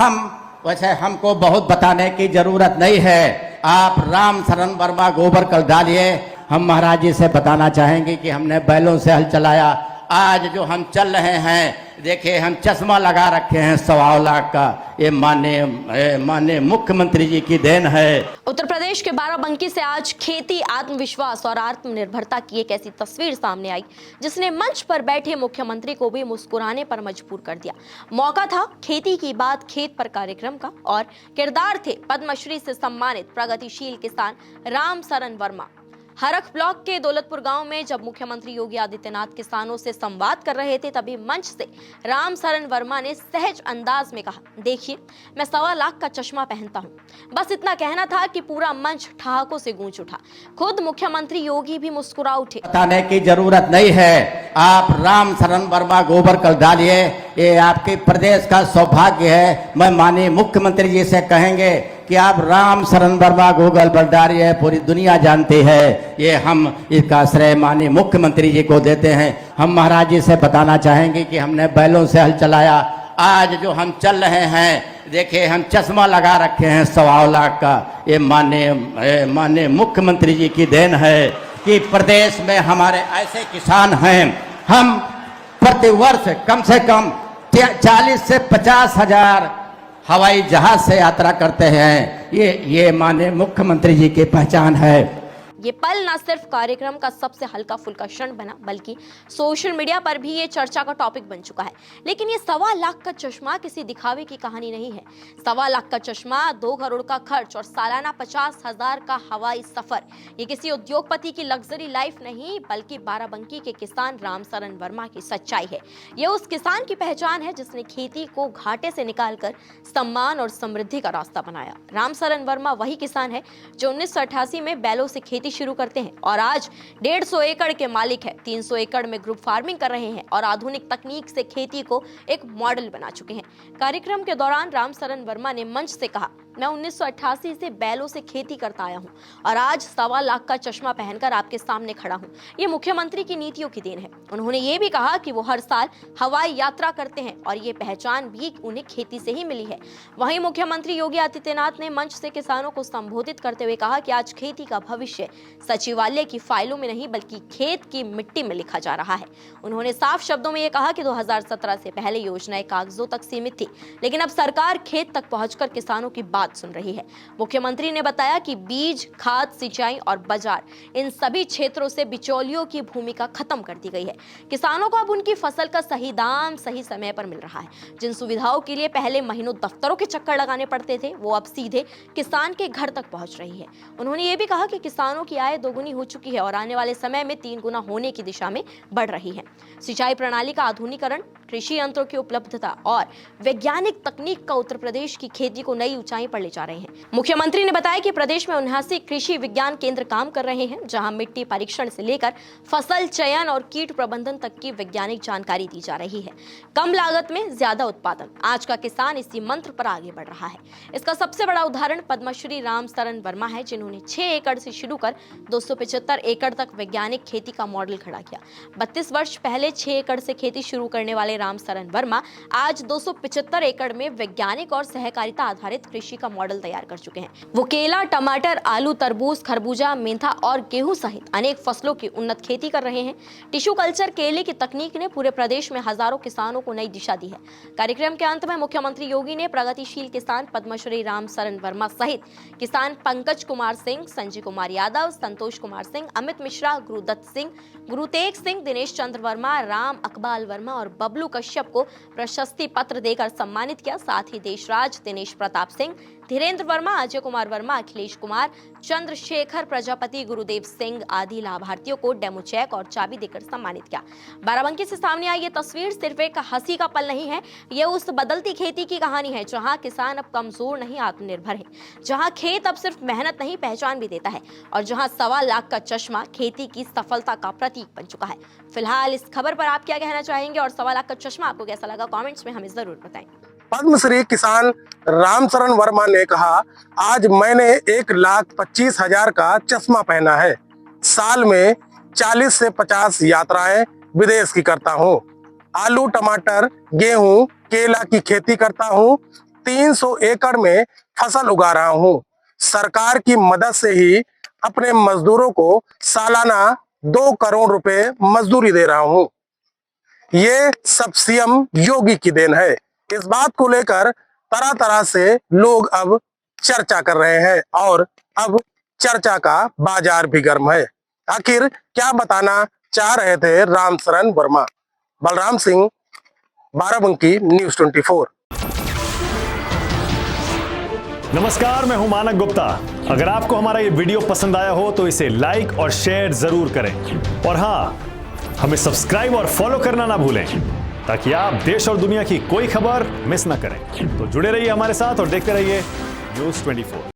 हम वैसे हमको बहुत बताने की जरूरत नहीं है। आप राम शरण वर्मा गोबर कल डालिए। हम महाराज जी से बताना चाहेंगे कि हमने बैलों से हल चलाया। आज जो हम चल रहे हैं, देखिए हम चश्मा लगा रखे हैं 1.25 लाख का। ये माननीय मुख्यमंत्री जी की देन है। उत्तर प्रदेश के बाराबंकी से आज खेती, आत्मविश्वास और आत्मनिर्भरता की एक ऐसी तस्वीर सामने आई जिसने मंच पर बैठे मुख्यमंत्री को भी मुस्कुराने पर मजबूर कर दिया। मौका था खेती की बात खेत पर कार्यक्रम का और किरदार थे पद्मश्री से सम्मानित प्रगतिशील किसान राम शरण वर्मा। हरख ब्लॉक के दौलतपुर गांव में जब मुख्यमंत्री योगी आदित्यनाथ किसानों से संवाद कर रहे थे, तभी मंच से राम शरण वर्मा ने सहज अंदाज में कहा, देखिए मैं 1.25 लाख का चश्मा पहनता हूं। बस इतना कहना था कि पूरा मंच ठहाकों से गूंज उठा। खुद मुख्यमंत्री योगी भी मुस्कुरा उठे। बताने की जरूरत नहीं है। आप राम शरण वर्मा गोबर कल डालिए। ये आपके प्रदेश का सौभाग्य है। मैं माननीय मुख्यमंत्री जी से कहेंगे कि आप राम शरण वर्मा गोबर कल डालिए। पूरी दुनिया जानती है। ये हम इसका श्रेय माननीय मुख्यमंत्री जी को देते हैं। हम महाराज जी से बताना चाहेंगे कि हमने बैलों से हल चलाया। आज जो हम चल रहे हैं, देखिए हम चश्मा लगा रखे हैं 1.25 लाख का। ये माननीय मुख्यमंत्री जी की देन है कि प्रदेश में हमारे ऐसे किसान हैं। हम प्रति वर्ष कम से कम 40 से 50 हजार हवाई जहाज से यात्रा करते हैं। ये माननीय मुख्यमंत्री जी की पहचान है। ये पल न सिर्फ कार्यक्रम का सबसे हल्का फुल्का क्षण बना, बल्कि सोशल मीडिया पर भी ये चर्चा का टॉपिक बन चुका है। लेकिन ये 1.25 लाख का चश्मा किसी दिखावे की कहानी नहीं है। 1.25 लाख का चश्मा, 2 करोड़ का खर्च और सालाना 50,000 का हवाई सफर, ये किसी उद्योगपति की लग्जरी लाइफ नहीं, बल्कि बाराबंकी के किसान राम शरण वर्मा की सच्चाई है। ये उस किसान की पहचान है जिसने खेती को घाटे से निकालकर सम्मान और समृद्धि का रास्ता बनाया। राम शरण वर्मा वही किसान है जो 1988 में बैलों से खेती शुरू करते हैं और आज 150 एकड़ के मालिक है। 300 एकड़ में ग्रुप फार्मिंग कर रहे हैं और आधुनिक तकनीक से खेती को एक मॉडल बना चुके हैं। कार्यक्रम के दौरान राम शरण वर्मा ने मंच से कहा, मैं 1988 से बैलों से खेती करता आया हूं और आज 1.25 लाख का चश्मा पहनकर आपके सामने खड़ा हूं। ये मुख्यमंत्री की नीतियों की देन है। उन्होंने ये भी कहा कि वो हर साल हवाई यात्रा करते हैं और ये पहचान भी उन्हें खेती से ही मिली है। वहीं मुख्यमंत्री योगी आदित्यनाथ ने मंच से किसानों को संबोधित करते हुए कहा कि आज खेती का भविष्य सचिवालय की फाइलों में नहीं, बल्कि खेत की मिट्टी में लिखा जा रहा है। उन्होंने साफ शब्दों में ये कहा कि 2017 से पहले योजनाएं कागजों तक सीमित थी, लेकिन अब सरकार खेत तक पहुंचकर किसानों की बात सुन रही है। मुख्यमंत्री ने बताया कि बीज, खाद, सिंचाई और बाजार, इन सभी क्षेत्रों से बिचौलियों की भूमिका खत्म कर दी गई है। किसानों को अब उनकी फसल का सही दाम सही समय पर मिल रहा है। जिन सुविधाओं के लिए पहले महीनों दफ्तरों के चक्कर लगाने पड़ते थे, वो अब सीधे किसान के घर तक पहुंच रही है। उन्होंने ये भी कहा कि किसानों की आय 2 गुनी हो चुकी है और आने वाले समय में 3 गुना होने की दिशा में बढ़ रही है। सिंचाई प्रणाली का आधुनिकीकरण, कृषि यंत्रों की उपलब्धता और वैज्ञानिक तकनीक का उत्तर प्रदेश की खेती को नई ऊंचाई पर ले जा रहे हैं। मुख्यमंत्री ने बताया कि प्रदेश में 79 कृषि विज्ञान केंद्र काम कर रहे हैं, जहां मिट्टी परीक्षण से लेकर फसल चयन और कीट प्रबंधन तक की वैज्ञानिक जानकारी दी जा रही है। कम लागत में ज्यादा उत्पादन, आज का किसान इसी मंत्र पर आगे बढ़ रहा है। इसका सबसे बड़ा उदाहरण पद्मश्री राम शरण वर्मा है, जिन्होंने 6 एकड़ से शुरू कर 275 एकड़ तक वैज्ञानिक खेती का मॉडल खड़ा किया। 32 वर्ष पहले 6 एकड़ से खेती शुरू करने वाले राम शरण वर्मा आज 275 एकड़ में वैज्ञानिक और सहकारिता आधारित कृषि का मॉडल तैयार कर चुके हैं। वो केला, टमाटर, आलू, तरबूज, खरबूजा, मेंथा और गेहूं सहित अनेक फसलों की उन्नत खेती कर रहे हैं। टिश्यू कल्चर केले की तकनीक ने पूरे प्रदेश में हजारों किसानों को नई दिशा दी है। कार्यक्रम के अंत में मुख्यमंत्री योगी ने प्रगतिशील किसान पद्मश्री राम शरण वर्मा सहित किसान पंकज कुमार सिंह, संजय कुमार यादव, संतोष कुमार सिंह, अमित मिश्रा, गुरुदत्त सिंह, गुरुतेज सिंह, दिनेश चंद्र वर्मा, राम अकबाल वर्मा और बबलू कश्यप को प्रशस्ति पत्र देकर सम्मानित किया। साथ ही देशराज, दिनेश प्रताप सिंह, धीरेन्द्र वर्मा, अजय कुमार वर्मा, अखिलेश कुमार, चंद्रशेखर प्रजापति, गुरुदेव सिंह आदि लाभार्थियों को डेमो चेक और चाबी देकर सम्मानित किया। बाराबंकी से सामने आई ये तस्वीर सिर्फ एक हंसी का पल नहीं है, ये उस बदलती खेती की कहानी है जहां किसान अब कमजोर नहीं आत्मनिर्भर है, जहां खेत अब सिर्फ मेहनत नहीं पहचान भी देता है और जहां 1.25 लाख का चश्मा खेती की सफलता का प्रतीक बन चुका है। फिलहाल इस खबर पर आप क्या कहना चाहेंगे और 1.25 लाख का चश्मा आपको कैसा लगा, कमेंट्स में हमें जरूर बताएं। पद्मश्री किसान राम शरण वर्मा ने कहा, आज मैंने 1,25,000 का चश्मा पहना है। साल में 40 से 50 यात्राएं विदेश की करता हूँ। आलू, टमाटर, गेहूं, केला की खेती करता हूँ। 300 एकड़ में फसल उगा रहा हूं। सरकार की मदद से ही अपने मजदूरों को सालाना 2 करोड़ रुपए मजदूरी दे रहा हूं। ये सब सीएम योगी की देन है। इस बात को लेकर तरह तरह से लोग अब चर्चा कर रहे हैं और अब चर्चा का बाजार भी गर्म है। आखिर क्या बताना चाह रहे थे रामशरण वर्मा? बलराम सिंह, बाराबंकी, न्यूज़ 24। नमस्कार, मैं हूं मानक गुप्ता। अगर आपको हमारा ये वीडियो पसंद आया हो तो इसे लाइक और शेयर जरूर करें और हाँ, हमें सब्सक्राइब और फॉलो करना ना भूलें ताकि आप देश और दुनिया की कोई खबर मिस ना करें। तो जुड़े रहिए हमारे साथ और देखते रहिए न्यूज़ 24।